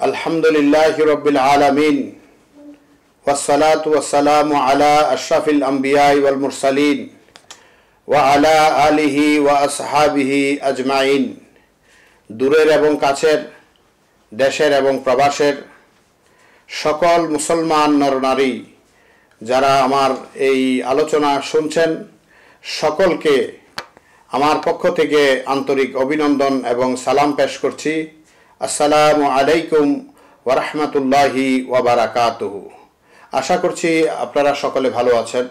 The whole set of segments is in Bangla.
আলহামদুলিল্লাহি রাব্বিল আলামিন ওয়াসসালাতু ওয়াসসালামু আলা আশরাফিল আমবিয়া ওয়াল মুরসালিন ওয়া আলা আলিহি ওয়া আসহাবিহি আজমাইন। দূরের এবং কাছের, দেশের এবং প্রবাসের সকল মুসলমান নরনারী যারা আমার এই আলোচনা শুনছেন, সকলকে আমার পক্ষ থেকে আন্তরিক অভিনন্দন এবং সালাম পেশ করছি। আসসালামু আলাইকুম ওয়া রাহমাতুল্লাহি ওয়া বারাকাতুহু। আশা করছি আপনারা সকলে ভালো আছেন।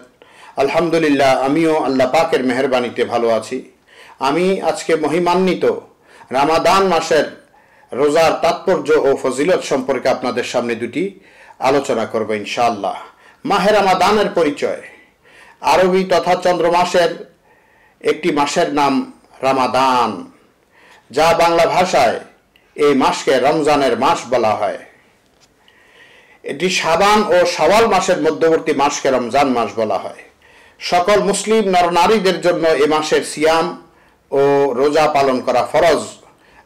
আলহামদুলিল্লাহ, আমিও আল্লাহ পাকের মেহেরবানিতে ভালো আছি। আমি আজকে মহিমান্বিত রামাদান মাসের রোজার তাৎপর্য ও ফজিলত সম্পর্কে আপনাদের সামনে দুটি আলোচনা করব ইনশাআল্লাহ। মাহে রামাদানের পরিচয়। আরবি তথা চন্দ্র মাসের একটি মাসের নাম রামাদান, যা বাংলা ভাষায় এই মাসকে রমজানের মাস বলা হয়। এটি শাবান ও শাওয়াল মাসের মধ্যবর্তী মাসকে রমজান মাস বলা হয়। সকল মুসলিম নরনারীদের জন্য এ মাসের সিয়াম ও রোজা পালন করা ফরজ।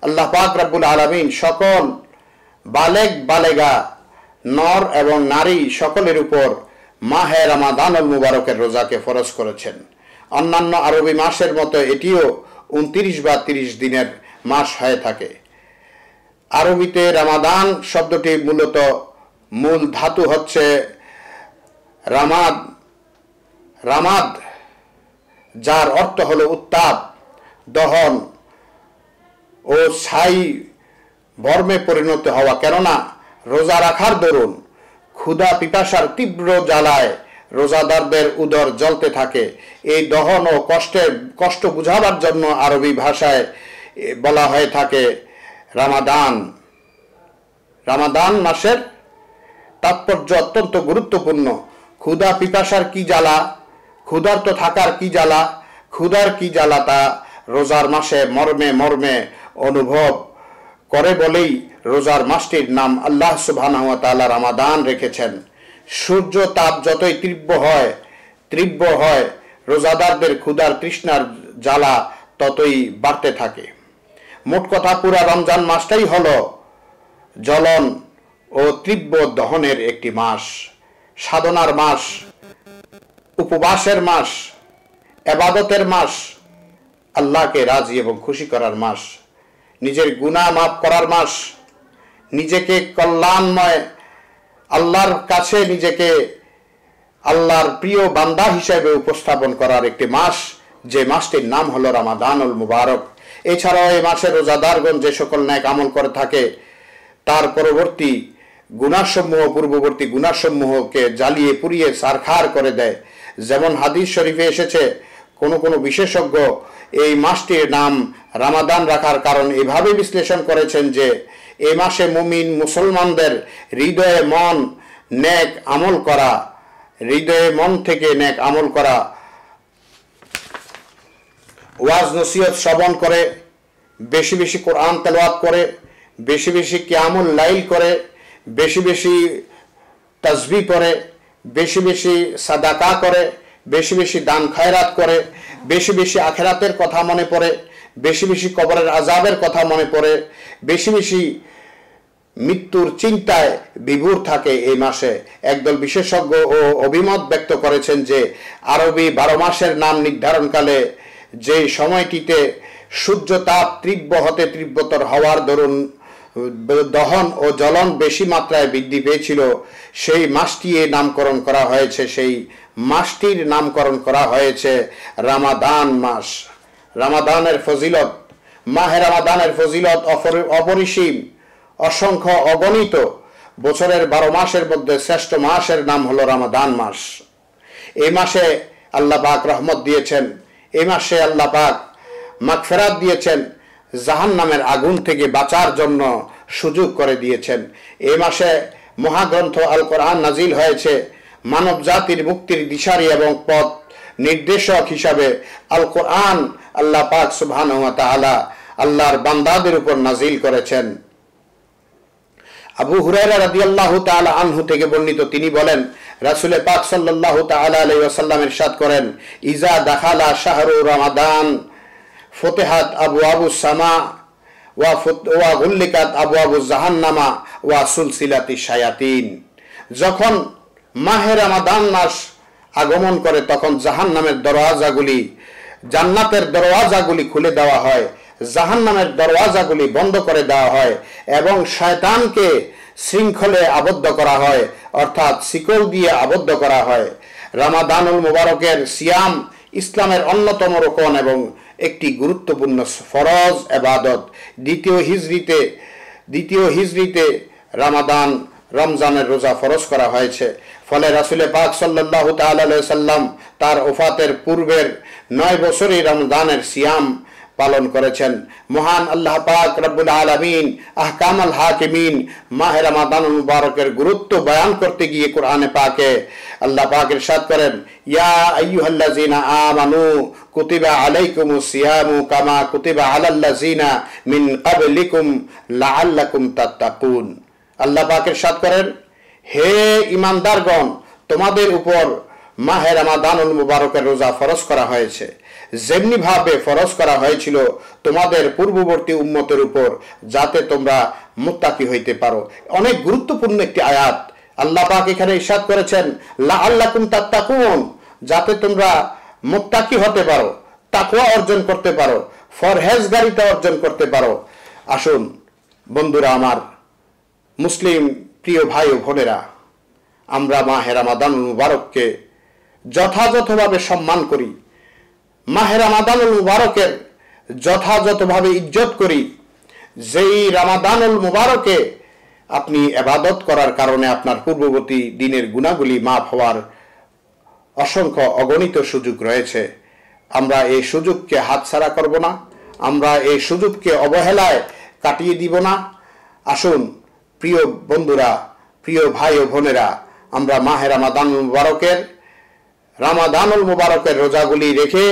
আল্লাহ পাক রব্বুল আলামিন সকল বালেগ বালেগা নর এবং নারী সকলের উপর মাহে রামাদানুল মুবারকের রোজাকে ফরজ করেছেন। অন্যান্য আরবি মাসের মতো এটিও 29 বা 30 দিনের মাস হয়ে থাকে। আরবিতে রামাদান শব্দটি মূলত মূল ধাতু হচ্ছে রামাদ, যার অর্থ হলো উত্তাপ, দহন ও ছাই বর্মে পরিণত হওয়া। কেননা রোজা রাখার দরুন ক্ষুধা পিপাসার তীব্র জ্বালায় রোজাদারদের উদর জ্বলতে থাকে। এই দহন ও কষ্ট বুঝাবার জন্য আরবি ভাষায় বলা হয়ে থাকে রামাদান। রামাদান মাসের তাৎপর্য অত্যন্ত গুরুত্বপূর্ণ। ক্ষুধা পিপাসার কি জ্বালা, ক্ষুধার্ত থাকার কি জ্বালা, ক্ষুধার কি জ্বালা তা রোজার মাসে মর্মে মর্মে অনুভব করে বলেই রোজার মাসটির নাম আল্লাহ সুবহানাহু ওয়া তাআলা রামাদান রেখেছেন। সূর্য তাপ যতই তীব্র হয় রোজাদারদের ক্ষুধার তৃষ্ণার জ্বালা ততই বাড়তে থাকে। মোট কথা, পুরা রমজান মাসটাই হলো জ্বলন ও তীব্র দহনের একটি মাস, সাধনার মাস, উপবাসের মাস, ইবাদতের মাস, আল্লাহকে রাজি এবং খুশি করার মাস, নিজের গুনাহ মাফ করার মাস, নিজেকে কল্যাণময় আল্লাহর কাছে নিজেকে আল্লাহর প্রিয় বান্দা হিসেবে উপস্থাপন করার একটি মাস, যে মাসটির নাম হলো রামাদানুল মুবারক। এছাড়াও এই মাসে রোজাদারগণ যে সকল নেক আমল করে থাকে তার পূর্ববর্তী গুনাহসমূহকে জ্বালিয়ে পুড়িয়ে ছারখার করে দেয়। যেমন হাদিস শরীফে এসেছে, কোন বিশেষজ্ঞ এই মাসটির নাম রামাদান রাখার কারণ এভাবে বিশ্লেষণ করেছেন যে এই মাসে মুমিন মুসলমানদের হৃদয়ে মন থেকে নেক আমল করা, ওয়াজ নসিহত শ্রবণ করে, বেশি বেশি কোরআন তেলাওয়াত করে, বেশি বেশি কিয়ামুল লাইল করে, বেশি বেশি তাসবিহ করে, বেশি বেশি সাদাকা করে, বেশি বেশি দান খয়রাত করে, বেশি বেশি আখিরাতের কথা মনে পড়ে, বেশি বেশি কবরের আযাবের কথা মনে পড়ে, বেশি বেশি মৃত্যুর চিন্তায় বিভোর থাকে এই মাসে। একদল বিশেষজ্ঞ ও অভিমত ব্যক্ত করেছেন যে আরবি 12 মাসের নাম নির্ধারণকালে যে সময়টিতে সূর্য তাপ তীব্র হতে তীব্রতর হওয়ার দরুন দহন ও জ্বলন বেশি মাত্রায় বৃদ্ধি পেয়েছিল, সেই মাসটির নামকরণ করা হয়েছে রামাদান মাস। রামাদানের ফজিলত। মাহে রামাদানের ফজিলত অপরিসীম, অসংখ্য, অগণিত। বছরের 12 মাসের মধ্যে শ্রেষ্ঠ মাসের নাম হলো রামাদান মাস। এই মাসে আল্লাহ পাক রহমত দিয়েছেন, এই মাসে আল্লাহ পাক মাগফিরাত দিয়েছেন, জাহান্নামের আগুন থেকে বাঁচার জন্য সুযোগ করে দিয়েছেন। এই মাসে মহাগ্রন্থ আল কোরআন নাজিল হয়েছে। মানব জাতির মুক্তির দিশারি এবং পথ নির্দেশক হিসাবে আল কোরআন আল্লাহ পাক সুবহানাহু ওয়া তাআলা আল্লাহর বান্দাদের উপর নাজিল করেছেন। আবু হুরায়রা রাদিয়াল্লাহু তাআলা আনহু থেকে বর্ণিত, তিনি বলেন, রাসূল পাক সাল্লাল্লাহু তাআলা আলাইহি ওয়াসাল্লাম ইরশাদ করেন, ইজা দাখালা শাহরু রমাদান ফতিহাত আবওয়াবুস সামা ওয়া গুল্লিকাত আবওয়াবু জাহান্নামা ওয়া সুলসিলাতি শায়াতিন। যখন মাহে রমাদান মাস আগমন করে তখন জাহান্নামের দরওয়াজাগুলি, জান্নাতের দরওয়াজাগুলি খুলে দেওয়া হয়, জাহান্নামের দরওয়াজাগুলি বন্ধ করে দেওয়া হয় এবং শয়তানকে শৃঙ্খলে আবদ্ধ করা হয়, অর্থাৎ শিকল দিয়ে আবদ্ধ করা হয়। রমাদানুল মুবারকের সিয়াম ইসলামের অন্যতম রোকন এবং একটি গুরুত্বপূর্ণ ফরজ ইবাদত। দ্বিতীয় হিজরিতে রমজানের রোজা ফরজ করা হয়েছে। ফলে রাসূল পাক সাল্লাল্লাহু তাআলা আলাইহি সাল্লাম তার ওফাতের পূর্বের 9 বছরই রমজানের সিয়াম পালন করেছেন। মহান আল্লাহ পাক রব্বুল আলামিন আহকামুল হাকিমিন মাহে রমাদানুল মুবারকের গুরুত্ব বয়ান করতে গিয়ে কোরআনে পাকে আল্লাহ পাক ইরশাদ করেন, ইয়া আইয়ুহাল্লাযিনা আমানু কুতিবা আলাইকুমুস সিয়ামু কামা কুতিবা আলাল্লাযিনা মিন ক্বাবলিকুম লাআল্লাকুম তাত্তাকুন। আল্লাহ পাক ইরশাদ করেন, হে ঈমানদারগণ, তোমাদের উপর মাহে রমাদানুল মুবারকের রোজা ফরজ করা হয়েছে যেমনি ভাবে ফরজ করা হয়েছিল তোমাদের পূর্ববর্তী উম্মতের উপর, যাতে তোমরা মুত্তাকি হইতে পারো। অনেক গুরুত্বপূর্ণ একটি আয়াত। আল্লাহ পাক এখানে ইরশাদ করেছেন লাআল্লাকুম তাত্তাকুন, যাতে তোমরা মুত্তাকি হতে পারো, তাকওয়া অর্জন করতে পারো, ফরহেজগারিতা অর্জন করতে পারো। আসুন বন্ধুরা আমার, মুসলিম প্রিয় ভাই ও বোনেরা, আমরা মাহে রমাদানুল মুবারককে যথাযথভাবে সম্মান করি, মাহে রমাদানুল মুবারকের যথাযথভাবে ইজ্জত করি। যেই রমাদানুল মুবারকে আপনি ইবাদত করার কারণে আপনার পূর্ববর্তী দিনের গুনাহগুলি মাফ হওয়ার অসংখ্য অগণিত সুযোগ রয়েছে। আমরা এই সুযোগকে হাতছাড়া করব না, আমরা এই সুযোগকে অবহেলায় কাটিয়ে দিব না। আসুন প্রিয় বন্ধুরা, প্রিয় ভাই ও বোনেরা, আমরা মাহে রমাদানুল মুবারকের রোজাগুলি রেখে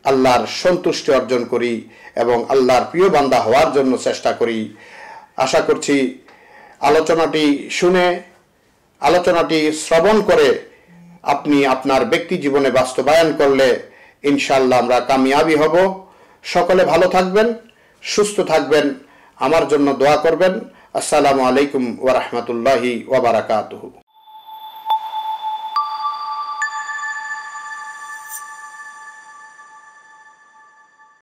আল্লাহর সন্তুষ্টি অর্জন করি এবং আল্লাহর প্রিয় বান্দা হওয়ার জন্য চেষ্টা করি। আশা করছি আলোচনাটি শুনে, আলোচনাটি শ্রবণ করে আপনি আপনার ব্যক্তি জীবনে বাস্তবায়ন করলে ইনশাআল্লাহ আমরা কামিয়াবি হব। সকলে ভালো থাকবেন, সুস্থ থাকবেন, আমার জন্য দোয়া করবেন। আসসালামু আলাইকুম ওয়া রাহমাতুল্লাহি ওয়া বারাকাতুহু।